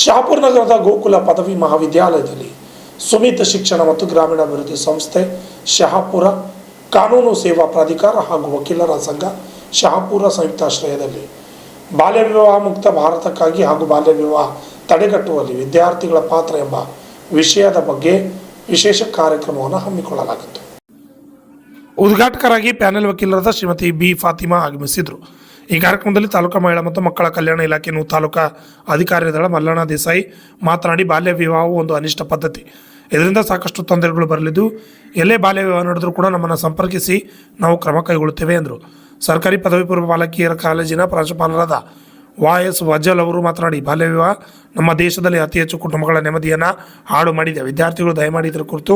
ಶಹಾಪುರ ನಗರದ ಗೋಕುಲ ಪದವಿ ಮಹಾವಿದ್ಯಾಲಯದಲ್ಲಿ ಸುಮಿತ್ ಶಿಕ್ಷಣ ಮತ್ತು ಗ್ರಾಮೀಣಾಭಿವೃದ್ಧಿ ಸಂಸ್ಥೆ, ಶಹಾಪುರ ಕಾನೂನು ಸೇವಾ ಪ್ರಾಧಿಕಾರ ಹಾಗೂ ವಕೀಲರ ಸಂಘ ಶಹಾಪುರ ಸಂಯುಕ್ತಾಶ್ರಯದಲ್ಲಿ ಬಾಲ್ಯ ವಿವಾಹ ಮುಕ್ತ ಭಾರತಕ್ಕಾಗಿ ಹಾಗೂ ಬಾಲ್ಯ ವಿವಾಹ ತಡೆಗಟ್ಟುವಲ್ಲಿ ವಿದ್ಯಾರ್ಥಿಗಳ ಪಾತ್ರ ಎಂಬ ವಿಷಯದ ಬಗ್ಗೆ ವಿಶೇಷ ಕಾರ್ಯಕ್ರಮವನ್ನು ಹಮ್ಮಿಕೊಳ್ಳಲಾಗಿತ್ತು. ಉದ್ಘಾಟಕರಾಗಿ ಪ್ಯಾನೆಲ್ ವಕೀಲರಾದ ಶ್ರೀಮತಿ ಬಿ ಫಾತಿಮಾ ಆಗಮಿಸಿದರು. ಈ ಕಾರ್ಯಕ್ರಮದಲ್ಲಿ ತಾಲೂಕಾ ಮಹಿಳಾ ಮತ್ತು ಮಕ್ಕಳ ಕಲ್ಯಾಣ ಇಲಾಖೆ ತಾಲೂಕಾ ಅಧಿಕಾರಿಗಳ ಮಲ್ಲಣ್ಣ ದೇಸಾಯಿ ಮಾತನಾಡಿ, ಬಾಲ್ಯ ವಿವಾಹವು ಒಂದು ಅನಿಷ್ಟ ಪದ್ಧತಿ. ಇದರಿಂದ ಸಾಕಷ್ಟು ತೊಂದರೆಗಳು ಬರಲಿದ್ದು, ಎಲ್ಲೇ ಬಾಲ್ಯ ವಿವಾಹ ನಡೆದರೂ ಕೂಡ ನಮ್ಮನ್ನು ಸಂಪರ್ಕಿಸಿ ನಾವು ಕ್ರಮ ಕೈಗೊಳ್ಳುತ್ತೇವೆ ಎಂದರು. ಸರ್ಕಾರಿ ಪದವಿ ಪೂರ್ವ ಬಾಲಕಿಯರ ಕಾಲೇಜಿನ ಪ್ರಾಂಶುಪಾಲರಾದ YS ವಜ್ಜಲ್ ಅವರು ಮಾತನಾಡಿ, ಬಾಲ್ಯ ವಿವಾಹ ನಮ್ಮ ದೇಶದಲ್ಲಿ ಅತಿ ಹೆಚ್ಚು ಕುಟುಂಬಗಳ ನೆಮ್ಮದಿಯನ್ನು ಹಾಳು ಮಾಡಿದೆ. ವಿದ್ಯಾರ್ಥಿಗಳು ದಯಮಾಡಿ ಇದರ ಕುರಿತು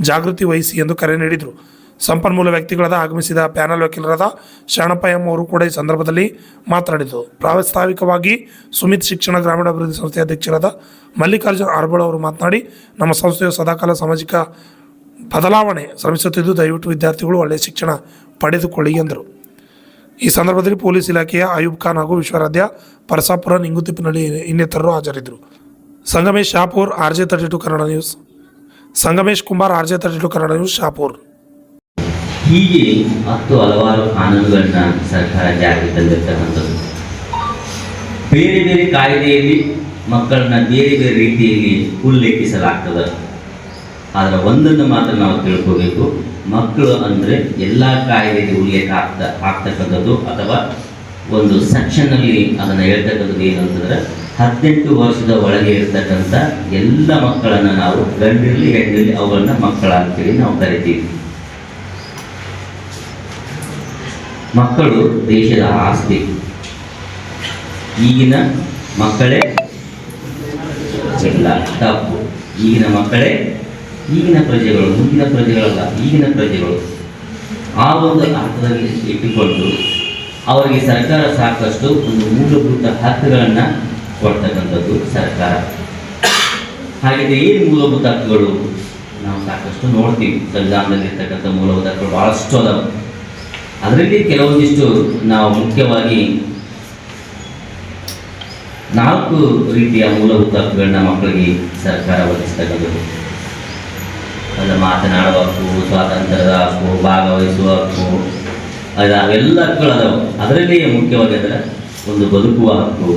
ಜಾಗೃತಿ ವಹಿಸಿ ಎಂದು ಕರೆ ನೀಡಿದರು. ಸಂಪನ್ಮೂಲ ವ್ಯಕ್ತಿಗಳಾದ ಆಗಮಿಸಿದ ಪ್ಯಾನಲ್ ವಕೀಲರಾದ ಶರಣಪ್ಪ ಎಂ ಅವರು ಕೂಡ ಈ ಸಂದರ್ಭದಲ್ಲಿ ಮಾತನಾಡಿದರು. ಪ್ರಾಸ್ತಾವಿಕವಾಗಿ ಸುಮಿತ್ ಶಿಕ್ಷಣ ಗ್ರಾಮೀಣಾಭಿವೃದ್ಧಿ ಸಂಸ್ಥೆ ಅಧ್ಯಕ್ಷರಾದ ಮಲ್ಲಿಕಾರ್ಜುನ್ ಆರ್ಬೋಳ ಅವರು ಮಾತನಾಡಿ, ನಮ್ಮ ಸಂಸ್ಥೆಯು ಸದಾಕಾಲ ಸಾಮಾಜಿಕ ಬದಲಾವಣೆ ಶ್ರಮಿಸುತ್ತಿದ್ದು, ದಯವಿಟ್ಟು ವಿದ್ಯಾರ್ಥಿಗಳು ಒಳ್ಳೆಯ ಶಿಕ್ಷಣ ಪಡೆದುಕೊಳ್ಳಿ ಎಂದರು. ಈ ಸಂದರ್ಭದಲ್ಲಿ ಪೊಲೀಸ್ ಇಲಾಖೆಯ ಅಯೂಬ್ ಖಾನ್ ಹಾಗೂ ವಿಶ್ವರಾಧ್ಯ ಪರಸಾಪುರ ನಿಂಗುತಿಪ್ಪನಹಳ್ಳಿ ಇನ್ನಿತರರು ಹಾಜರಿದ್ದರು. Sangamesh Shapur, RJ32 Kannada news. Sangamesh Kumar, RJ32 Kannada news, Shapur. ಹೀಗೆ ಹಲವಾರು ಕಾನೂನುಗಳನ್ನ ಸರ್ಕಾರ ಜಾರಿಗೆ ತಂದಿರ್ತಕ್ಕಂಥದ್ದು. ಬೇರೆ ಬೇರೆ ಕಾಯ್ದೆಯಲ್ಲಿ ಮಕ್ಕಳನ್ನ ಬೇರೆ ಬೇರೆ ರೀತಿಯಲ್ಲಿ ಉಲ್ಲೇಖಿಸಲಾಗ್ತದೆ. ಆದರೆ ಒಂದನ್ನು ಮಾತ್ರ ನಾವು ತಿಳ್ಕೋಬೇಕು, ಮಕ್ಕಳು ಅಂದರೆ ಎಲ್ಲ ಕಾಯ್ದೆಗೆ ಉಲ್ಲೇಖ ಆಗ್ತಕ್ಕಂಥದ್ದು ಅಥವಾ ಒಂದು ಸೆಕ್ಷನ್ನಲ್ಲಿ ಅದನ್ನು ಹೇಳ್ತಕ್ಕಂಥದ್ದು ಏನಂತಂದ್ರೆ 18 ವರ್ಷದ ಒಳಗೆ ಇರ್ತಕ್ಕಂಥ ಎಲ್ಲ ಮಕ್ಕಳನ್ನು ನಾವು ಗಂಡಿರಲಿ ಹೆಣ್ಣಿರಲಿ ಅವುಗಳನ್ನ ಮಕ್ಕಳ ಅಂತೇಳಿ ನಾವು ಕರಿತೀವಿ. ಮಕ್ಕಳು ದೇಶದ ಆಸ್ತಿ. ಈಗಿನ ಮಕ್ಕಳೇ ಇಲ್ಲ, ತಪ್ಪು. ಈಗಿನ ಮಕ್ಕಳೇ ಈಗಿನ ಪ್ರಜೆಗಳು, ಮುಂದಿನ ಪ್ರಜೆಗಳಲ್ಲ, ಈಗಿನ ಪ್ರಜೆಗಳು. ಆ ಒಂದು ಅರ್ಥದಲ್ಲಿ ಇಟ್ಟುಕೊಂಡು ಅವರಿಗೆ ಸರ್ಕಾರ ಸಾಕಷ್ಟು ಒಂದು ಮೂಲಭೂತ ಹಕ್ಕುಗಳನ್ನು ಕೊಡ್ತಕ್ಕಂಥದ್ದು ಸರ್ಕಾರ. ಹಾಗೆ ಏನು ಮೂಲಭೂತ ಹಕ್ಕುಗಳು ನಾವು ಸಾಕಷ್ಟು ನೋಡ್ತೀವಿ. ಸಂವಿಧಾನದಲ್ಲಿ ಇರ್ತಕ್ಕಂಥ ಮೂಲಭೂತ ಹಕ್ಕುಗಳು ಭಾಳಷ್ಟು ಅದಾವೆ. ಅದರಲ್ಲಿ ಕೆಲವೊಂದಿಷ್ಟು ನಾವು ಮುಖ್ಯವಾಗಿ 4 ರೀತಿಯ ಮೂಲಭೂತ ಹಕ್ಕುಗಳನ್ನ ಮಕ್ಕಳಿಗೆ ಸರ್ಕಾರ ಒದಗಿಸ್ತಕ್ಕಂಥದ್ದು. ಅದು ಮಾತನಾಡುವ ಹಕ್ಕು, ಸ್ವಾತಂತ್ರ್ಯದ ಹಕ್ಕು, ಭಾಗವಹಿಸುವ ಹಕ್ಕು, ಅವೆಲ್ಲ ಹಕ್ಕುಗಳು ಅದಾವೆ. ಅದರಲ್ಲಿ ಮುಖ್ಯವಾಗಿ ಅದರ ಒಂದು ಬದುಕುವ ಹಕ್ಕು,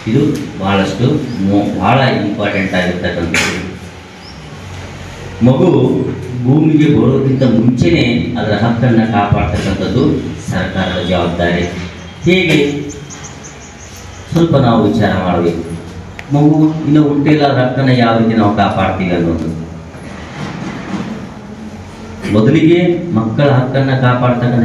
ಇದು ಭಾಳ ಇಂಪಾರ್ಟೆಂಟ್ ಆಗಿರ್ತಕ್ಕಂಥದ್ದು. ಮಗು ಭೂಮಿಗೆ ಬರೋದಕ್ಕಿಂತ ಮುಂಚೆನೇ ಅದರ ಹಕ್ಕನ್ನು ಕಾಪಾಡ್ತಕ್ಕಂಥದ್ದು ಸರ್ಕಾರದ ಜವಾಬ್ದಾರಿ. ಹೇಗೆ ಸ್ವಲ್ಪ ನಾವು ವಿಚಾರ ಮಾಡಬೇಕು. ಮಗು ಇನ್ನು ಹುಟ್ಟಿಲ್ಲ, ಅದರ ಹಕ್ಕನ್ನು ಯಾವ ರೀತಿ ನಾವು ಕಾಪಾಡ್ತೀವಿ ಅನ್ನೋದು. ಮೊದಲಿಗೆ ಮಕ್ಕಳ ಹಕ್ಕನ್ನು ಕಾಪಾಡ್ತಕ್ಕಂಥ